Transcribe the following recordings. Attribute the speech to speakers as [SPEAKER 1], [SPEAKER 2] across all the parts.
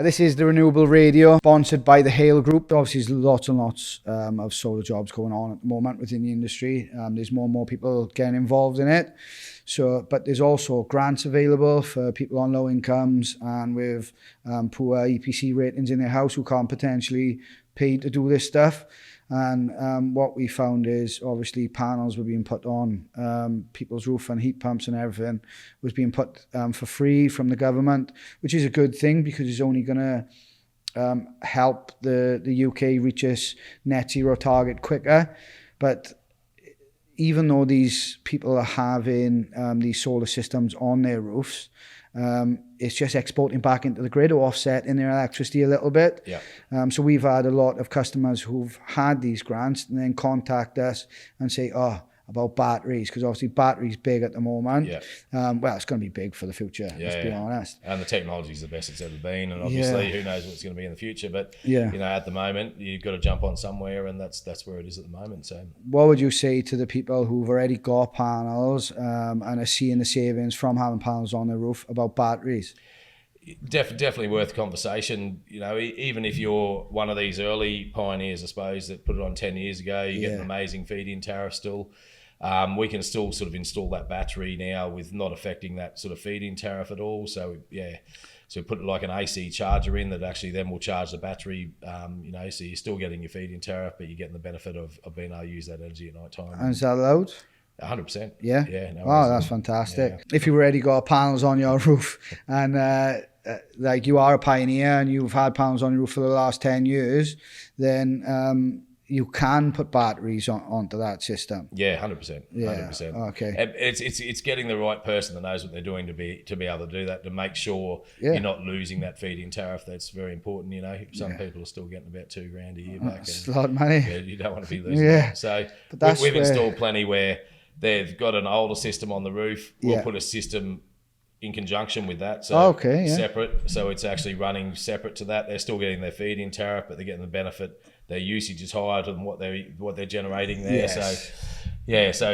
[SPEAKER 1] This is the Renewable Radio, sponsored by the Hale Group. Obviously, there's lots and lots of solar jobs going on at the moment within the industry. There's more and more people getting involved in it. But there's also grants available for people on low incomes and with poor EPC ratings in their house who can't potentially pay to do this stuff. And what we found is obviously panels were being put on people's roof, and heat pumps and everything was being put for free from the government, which is a good thing because it's only going to help the UK reach its net zero target quicker. But even though these people are having these solar systems on their roofs, it's just exporting back into the grid or offsetting their electricity a little bit.
[SPEAKER 2] Yeah.
[SPEAKER 1] So we've had a lot of customers who've had these grants and then contact us and say, about batteries, because obviously batteries big at the moment.
[SPEAKER 2] Yeah.
[SPEAKER 1] Well, it's going to be big for the future, let's be honest.
[SPEAKER 2] And the technology is the best it's ever been, and obviously who knows what's going to be in the future. But you know, at the moment, you've got to jump on somewhere, and that's where it is at the moment. So,
[SPEAKER 1] what would you say to the people who've already got panels and are seeing the savings from having panels on their roof about batteries?
[SPEAKER 2] Definitely worth conversation. You know, even if you're one of these early pioneers, I suppose, that put it on 10 years ago, you get an amazing feed-in tariff still. We can still sort of install that battery now with not affecting that sort of feed-in tariff at all. So so put like an AC charger in that actually then will charge the battery. You know, so you're still getting your feed-in tariff, but you're getting the benefit of being able to use that energy at night time.
[SPEAKER 1] And is that allowed?
[SPEAKER 2] 100%.
[SPEAKER 1] Yeah.
[SPEAKER 2] Yeah. No,
[SPEAKER 1] that's fantastic. Yeah. If you've already got panels on your roof and like you are a pioneer and you've had panels on your roof for the last 10 years, then you can put batteries onto that system.
[SPEAKER 2] Yeah, 100%.
[SPEAKER 1] Yeah.
[SPEAKER 2] 100%.
[SPEAKER 1] Okay.
[SPEAKER 2] It's getting the right person that knows what they're doing to be able to do that, to make sure you're not losing that feed-in tariff. That's very important. You know, some people are still getting about $2,000 a year back.
[SPEAKER 1] That's a lot of money.
[SPEAKER 2] Yeah, you don't want to be losing that. So we've installed plenty where they've got an older system on the roof. We'll put a system in conjunction with that, so separate. So it's actually running separate to that. They're still getting their feed-in tariff, but they're getting the benefit. Their usage is higher than what they're generating there.
[SPEAKER 1] Yes.
[SPEAKER 2] So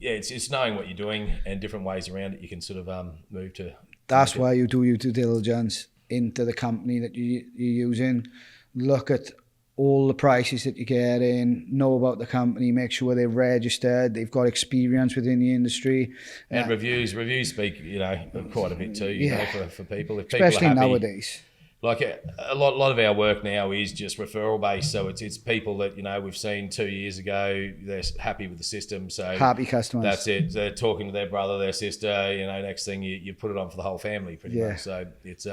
[SPEAKER 2] it's knowing what you're doing and different ways around it. You can sort of move to.
[SPEAKER 1] That's why you do your due diligence into the company that you're using. Look at all the prices that you get in, know about the company, make sure they're registered, they've got experience within the industry.
[SPEAKER 2] And reviews speak, you know, quite a bit too, you know, for people. If
[SPEAKER 1] especially
[SPEAKER 2] people are happy,
[SPEAKER 1] nowadays.
[SPEAKER 2] Like a lot of our work now is just referral based. So it's people that, you know, we've seen 2 years ago, they're happy with the system. So
[SPEAKER 1] happy customers.
[SPEAKER 2] That's it. They're talking to their brother, their sister, you know, next thing you put it on for the whole family pretty much. So it's,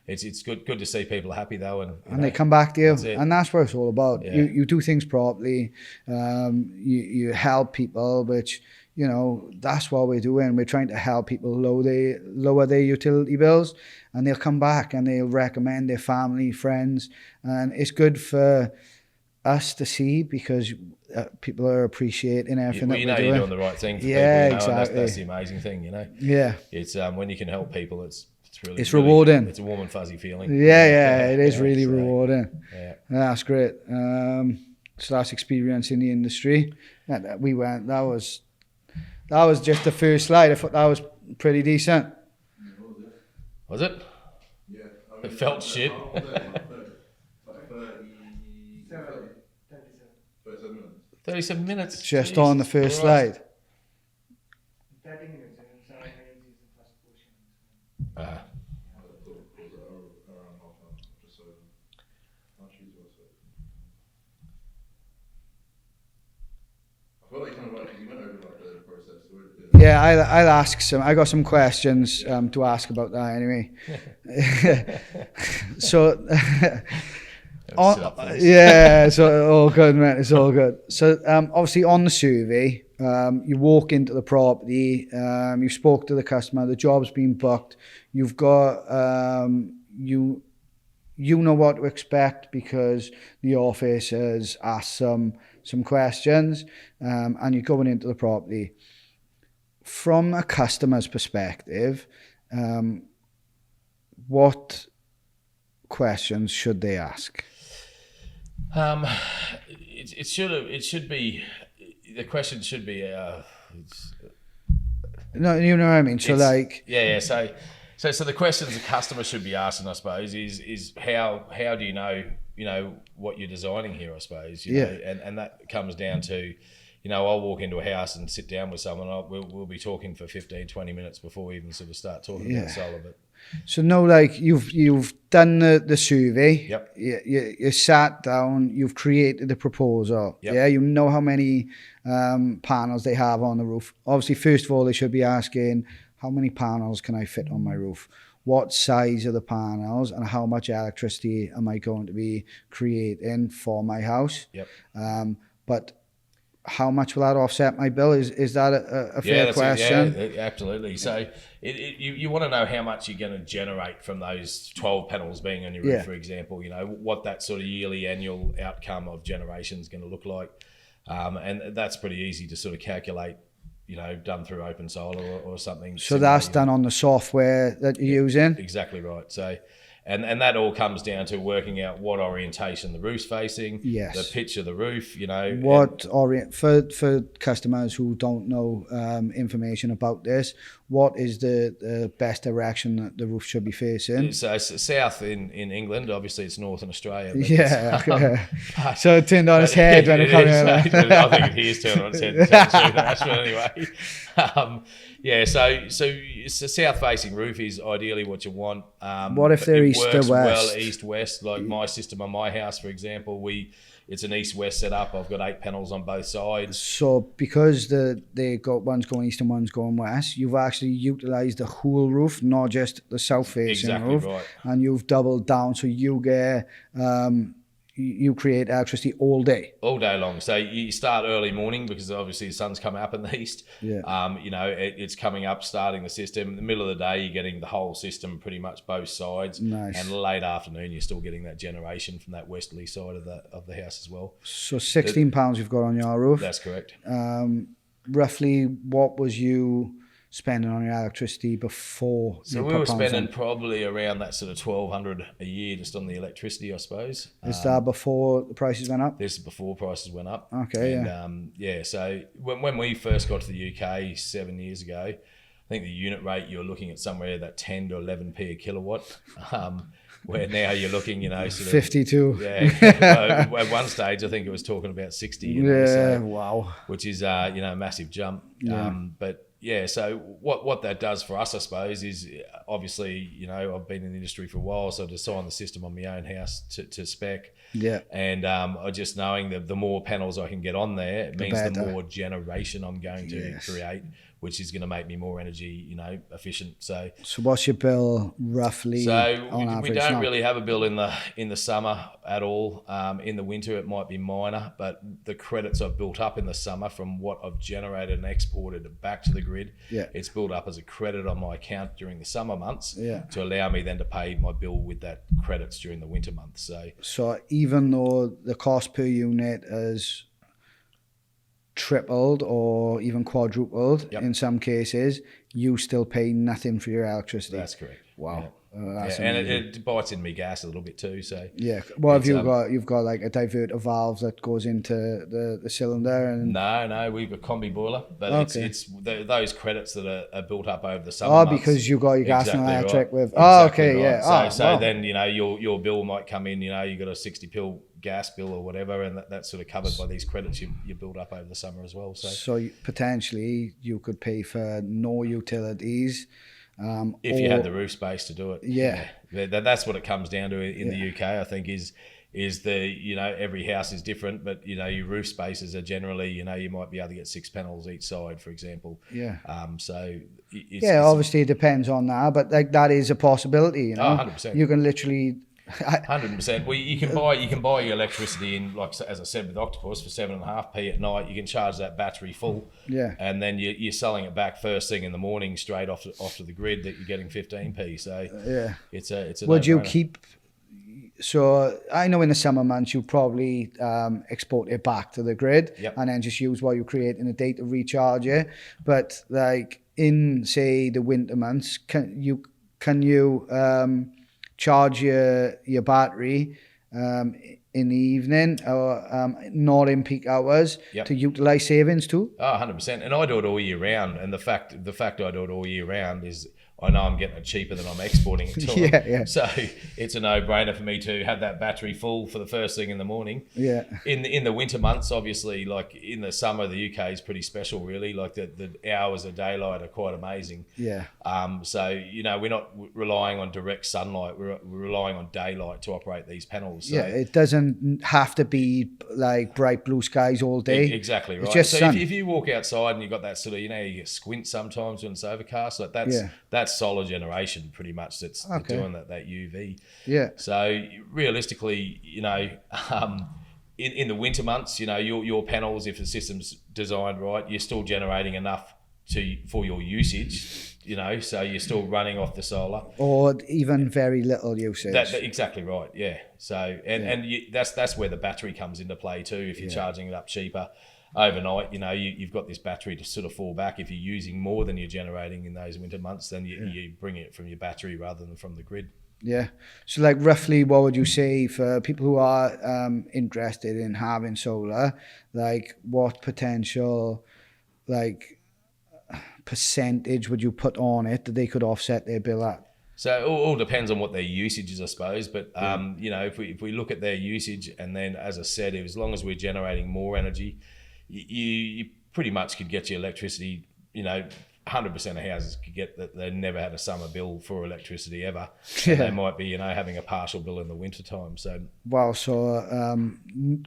[SPEAKER 2] It's good to see people happy though, and
[SPEAKER 1] they come back to you, and that's what it's all about. Yeah. You do things properly, you help people, which, you know, that's what we're doing. We're trying to help people lower their utility bills, and they'll come back and they'll recommend their family, friends, and it's good for us to see because people are appreciating everything that we're doing.
[SPEAKER 2] You're doing the right thing for people.
[SPEAKER 1] Exactly.
[SPEAKER 2] That's the amazing thing, you know.
[SPEAKER 1] Yeah.
[SPEAKER 2] It's when you can help people, it's really
[SPEAKER 1] rewarding.
[SPEAKER 2] It's a warm and fuzzy feeling.
[SPEAKER 1] Yeah, it is really rewarding.
[SPEAKER 2] Yeah,
[SPEAKER 1] that's great. So that's experience in the industry. We went. That was just the first slide. I thought that was pretty decent.
[SPEAKER 2] Was it?
[SPEAKER 3] Yeah.
[SPEAKER 2] It felt shit. 37 minutes.
[SPEAKER 1] Just on the first slide.
[SPEAKER 4] 30 minutes.
[SPEAKER 1] Yeah, I'll ask some. I got some questions to ask about that anyway. So, so all good, man. It's all good. So, obviously, on the survey, you walk into the property, you spoke to the customer, the job's been booked. You've got you know what to expect because the office has asked some questions, and you're going into the property. From a customer's perspective, what questions should they ask?
[SPEAKER 2] It should be. The question should be.
[SPEAKER 1] No, you know what I mean. So like.
[SPEAKER 2] Yeah. So the questions the customer should be asking, I suppose, is how do you know what you're designing here, I suppose, you know, and that comes down to, you know, I'll walk into a house and sit down with someone. We'll be talking for 15, 20 minutes before we even sort of start talking about solar. But
[SPEAKER 1] so no, like you've done the survey.
[SPEAKER 2] Yep.
[SPEAKER 1] You sat down. You've created the proposal.
[SPEAKER 2] Yep.
[SPEAKER 1] Yeah. You know how many panels they have on the roof. Obviously, first of all, they should be asking, how many panels can I fit on my roof? What size are the panels, and how much electricity am I going to be creating for my house?
[SPEAKER 2] Yep.
[SPEAKER 1] But how much will that offset my bill? Is that a fair question?
[SPEAKER 2] Yeah, absolutely. So you want to know how much you're going to generate from those 12 panels being on your roof, for example. You know, what that sort of yearly annual outcome of generation is going to look like. And that's pretty easy to sort of calculate, you know, done through Open Solar or something.
[SPEAKER 1] So that's done on the software that you're using?
[SPEAKER 2] Exactly right. So, and that all comes down to working out what orientation the roof's facing, the pitch of the roof, you know.
[SPEAKER 1] For customers who don't know information about this, what is the best direction that the roof should be facing?
[SPEAKER 2] So south in England, obviously it's north in Australia. But
[SPEAKER 1] so it turned on its head when it came in.
[SPEAKER 2] I think it is turned on its head. But anyway. So it's a south-facing roof is ideally what you want.
[SPEAKER 1] What if they're east to west?
[SPEAKER 2] Well, east-west, like my system on my house, for example, it's an east-west setup. I've got 8 panels on both sides.
[SPEAKER 1] So because they got one's going east and one's going west, you've actually utilised the whole roof, not just the south-facing roof.
[SPEAKER 2] Right.
[SPEAKER 1] And you've doubled down, so you get you create electricity all day
[SPEAKER 2] long. So you start early morning because obviously the sun's coming up in the east. You know, it's coming up, starting the system. In the middle of the day, you're getting the whole system, pretty much both sides.
[SPEAKER 1] Nice.
[SPEAKER 2] And late afternoon, you're still getting that generation from that westerly side of the house as well.
[SPEAKER 1] So 16 pounds you've got on your roof.
[SPEAKER 2] That's correct.
[SPEAKER 1] Roughly, what was you spending on your electricity before?
[SPEAKER 2] So we were spending probably around that sort of 1,200 a year just on the electricity, I suppose.
[SPEAKER 1] Is that before the prices went up?
[SPEAKER 2] This is before prices went up.
[SPEAKER 1] Okay,
[SPEAKER 2] and, so when we first got to the UK 7 years ago, I think the unit rate you're looking at somewhere that 10 to 11p a kilowatt. Where now you're looking, you know, sort of
[SPEAKER 1] 52.
[SPEAKER 2] Yeah. At one stage, I think it was talking about 60. You know,
[SPEAKER 1] wow.
[SPEAKER 2] Which is a massive jump. But yeah, so what that does for us, I suppose, is obviously, you know, I've been in the industry for a while, so I designed the system on my own house to spec. Yeah. And just knowing that the more panels I can get on there, it means the more generation I'm going to create, which is going to make me more energy, you know, efficient. So
[SPEAKER 1] what's your bill roughly?
[SPEAKER 2] So we don't really have a bill in the summer at all. In the winter, it might be minor, but the credits I've built up in the summer from what I've generated and exported back to the grid, it's built up as a credit on my account during the summer months to allow me then to pay my bill with that credits during the winter months. So
[SPEAKER 1] even though the cost per unit is tripled or even quadrupled in some cases, you still pay nothing for your electricity.
[SPEAKER 2] That's correct.
[SPEAKER 1] Wow.
[SPEAKER 2] And it bites into me gas a little bit too. So
[SPEAKER 1] what have you got? You've got like a diverter valve that goes into the cylinder, and
[SPEAKER 2] no, we've got combi boiler, but it's those credits that are built up over the summer months.
[SPEAKER 1] Because you got your gas and electric with.
[SPEAKER 2] So then, you know, your bill might come in. You know, you got a 60p gas bill or whatever, and that's sort of covered by these credits you build up over the summer as well. So
[SPEAKER 1] potentially you could pay for no utilities.
[SPEAKER 2] If you had the roof space to do it. That's what it comes down to in the UK, I think, is the, you know, every house is different, but, you know, your roof spaces are generally, you know, you might be able to get 6 panels each side, for example. So
[SPEAKER 1] obviously it depends on that, but like that is a possibility, you know.
[SPEAKER 2] 100%.
[SPEAKER 1] You can literally
[SPEAKER 2] 100%. Well, you can buy your electricity in, like as I said, with Octopus for 7.5p at night. You can charge that battery full, and then you're selling it back first thing in the morning straight off to the grid that you're getting 15p. So it's a. Would you
[SPEAKER 1] keep? So I know in the summer months you probably export it back to the grid and then just use what you create in the day to recharge it. But like in say the winter months, can you charge your battery in the evening or not in peak hours to utilise savings too?
[SPEAKER 2] 100%. And I do it all year round. And the fact I do it all year round is I know I'm getting it cheaper than I'm exporting it to them.
[SPEAKER 1] Yeah.
[SPEAKER 2] So it's a no-brainer for me to have that battery full for the first thing in the morning.
[SPEAKER 1] Yeah.
[SPEAKER 2] In the winter months, obviously, like in the summer, the UK is pretty special, really. Like the hours of daylight are quite amazing.
[SPEAKER 1] Yeah.
[SPEAKER 2] So, you know, we're not relying on direct sunlight. We're relying on daylight to operate these panels. So
[SPEAKER 1] Yeah, it doesn't have to be like bright blue skies all day.
[SPEAKER 2] Exactly right.
[SPEAKER 1] It's just
[SPEAKER 2] so
[SPEAKER 1] sun.
[SPEAKER 2] if you walk outside and you've got that sort of, you know, you get squint sometimes when it's overcast, like that's solar generation pretty much that's doing that UV.
[SPEAKER 1] Yeah.
[SPEAKER 2] So realistically, you know, in the winter months, you know, your panels, if the system's designed right, you're still generating enough for your usage, you know, so you're still running off the solar.
[SPEAKER 1] Or even very little usage.
[SPEAKER 2] Exactly right, yeah. So, that's where the battery comes into play too, if you're charging it up cheaper. Overnight, you know, you've got this battery to sort of fall back. If you're using more than you're generating in those winter months, then you bring it from your battery rather than from the grid.
[SPEAKER 1] Yeah. So like roughly what would you say for people who are interested in having solar, like what potential like percentage would you put on it that they could offset their bill at?
[SPEAKER 2] So it all depends on what their usage is, I suppose. But, you know, if we look at their usage and then, as I said, as long as we're generating more energy, you pretty much could get your electricity, you know, 100% of houses could get that they never had a summer bill for electricity ever.
[SPEAKER 1] Yeah.
[SPEAKER 2] And they might be, you know, having a partial bill in the winter time. So
[SPEAKER 1] Wow, so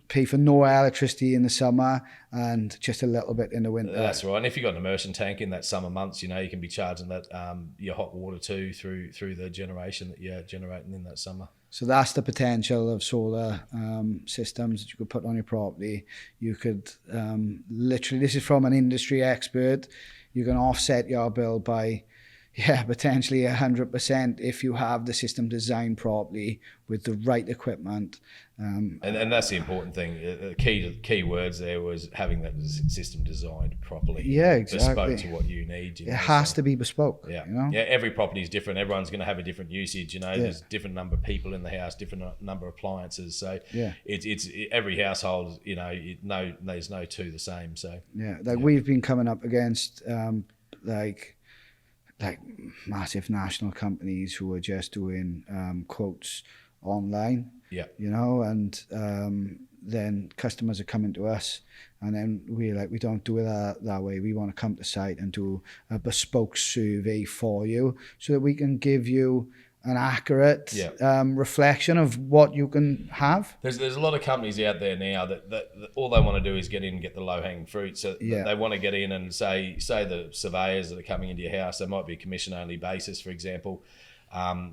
[SPEAKER 1] pay for no electricity in the summer and just a little bit in the winter.
[SPEAKER 2] that's right. And if you've got an immersion tank in that summer months, you know, you can be charging that your hot water too through the generation that you're generating in that summer.
[SPEAKER 1] So that's the potential of solar systems that you could put on your property. You could literally, this is from an industry expert, you can offset your bill by, potentially 100% if you have the system designed properly with the right equipment.
[SPEAKER 2] And that's the important thing. The key words there was having that system designed properly.
[SPEAKER 1] Yeah, exactly.
[SPEAKER 2] Bespoke to what you need. You know,
[SPEAKER 1] it has to be bespoke.
[SPEAKER 2] Yeah,
[SPEAKER 1] you know?
[SPEAKER 2] Yeah. Every property is different. Everyone's going to have a different usage. You know, there's a different number of people in the house, different number of appliances. So it's every household. You know, there's no two the same. So
[SPEAKER 1] we've been coming up against like massive national companies who are just doing quotes online.
[SPEAKER 2] Yeah,
[SPEAKER 1] you know, and then customers are coming to us, and then we don't do it that way. We want to come to site and do a bespoke survey for you so that we can give you an accurate reflection of what you can have.
[SPEAKER 2] There's a lot of companies out there now that all they want to do is get in and get the low-hanging fruit. So they want to get in and say the surveyors that are coming into your house, they might be a commission-only basis, for example.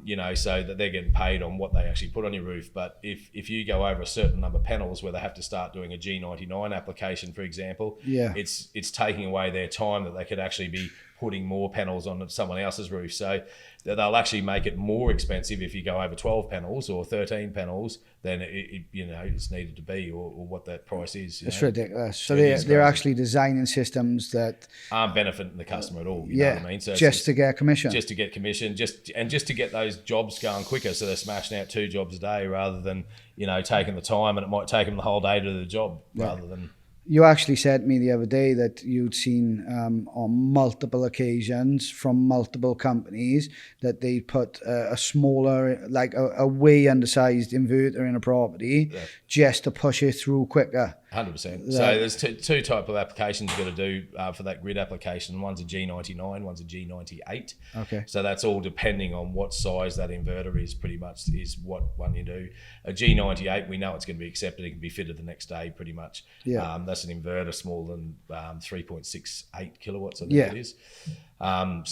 [SPEAKER 2] You know, so that they're getting paid on what they actually put on your roof. But if you go over a certain number of panels where they have to start doing a G99 application, for example, it's taking away their time that they could actually be putting more panels on someone else's roof. So they'll actually make it more expensive if you go over 12 panels or 13 panels than it's needed to be, or what that price is.
[SPEAKER 1] It's ridiculous. So they're actually designing systems that
[SPEAKER 2] aren't benefiting the customer at all. You know what I mean? So
[SPEAKER 1] just to get commission.
[SPEAKER 2] Just to get commission, just to get those jobs going quicker. So they're smashing out 2 jobs a day rather than, you know, taking the time, and it might take them the whole day to do the job rather than.
[SPEAKER 1] You actually said to me the other day that you'd seen on multiple occasions from multiple companies that they put a smaller, like a way undersized inverter in a property just to push it through quicker.
[SPEAKER 2] 100%. So there's two type of applications you've got to do for that grid application. One's a G99, one's a G98.
[SPEAKER 1] Okay.
[SPEAKER 2] So that's all depending on what size that inverter is, pretty much is what one you do. A G98, we know it's going to be accepted. It can be fitted the next day, pretty much.
[SPEAKER 1] Yeah.
[SPEAKER 2] That's an inverter smaller than 3.68 kilowatts, I think it is.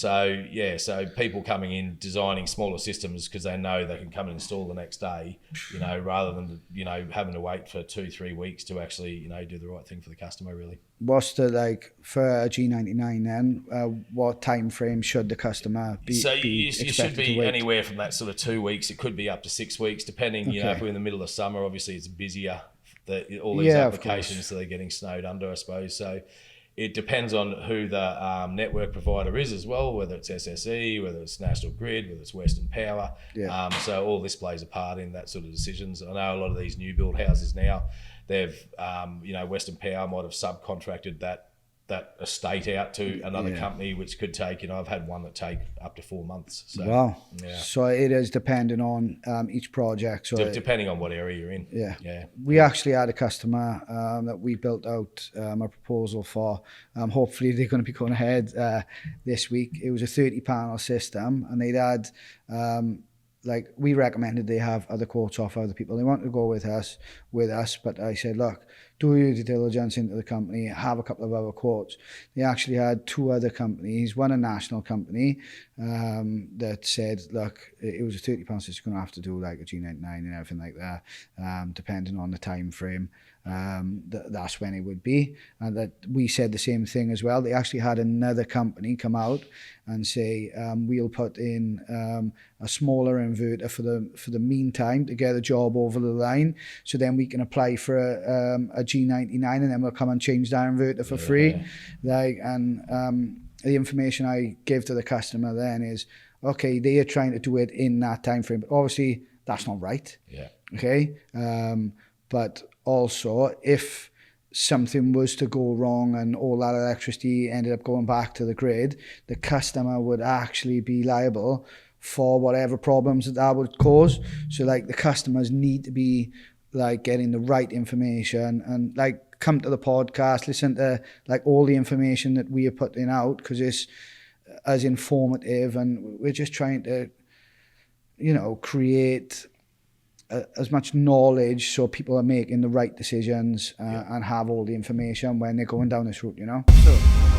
[SPEAKER 2] So people coming in designing smaller systems because they know they can come and install the next day, you know, rather than, you know, having to wait for 2-3 weeks to actually, you know, do the right thing for the customer, really.
[SPEAKER 1] What's the, for a G99 then, what time frame should the customer be
[SPEAKER 2] you should be
[SPEAKER 1] to wait?
[SPEAKER 2] Anywhere from that sort of 2 weeks. It could be up to 6 weeks, depending, you know, if we're in the middle of summer, obviously it's busier, all these applications, so they're getting snowed under, I suppose. So it depends on who the network provider is as well, whether it's SSE, whether it's National Grid, whether it's Western Power. Yeah. So all this plays a part in that sort of decisions. I know a lot of these new build houses now, they've, Western Power might have subcontracted that that estate out to another company, which could take, I've had one that take up to 4 months. So,
[SPEAKER 1] wow.
[SPEAKER 2] Yeah.
[SPEAKER 1] So it is depending on each project. So
[SPEAKER 2] Depending on what area you're in.
[SPEAKER 1] Yeah. We actually had a customer that we built out a proposal for. Hopefully they're going to be going ahead this week. It was a 30 panel system, and they'd had like, we recommended they have other quotes off other people. They wanted to go with us, but I said, look, do your due diligence into the company, have a couple of other quotes. They actually had 2 other companies, one a national company that said, look, it was a 30 pounds, so it's going to have to do like a G99 and everything like that, depending on the time frame. That's when it would be. And that we said the same thing as well. They actually had another company come out and say, we'll put in a smaller inverter for the meantime to get a job over the line, so then we can apply for a G99 and then we'll come and change that inverter for free. The information I give to the customer then is, okay, they are trying to do it in that time frame, but obviously that's not right. Okay. But also, if something was to go wrong and all that electricity ended up going back to the grid, the customer would actually be liable for whatever problems that would cause. So like, the customers need to be like getting the right information, and like, come to the podcast, listen to like all the information that we are putting out, because it's as informative, and we're just trying to, create as much knowledge so people are making the right decisions and have all the information when they're going down this route, So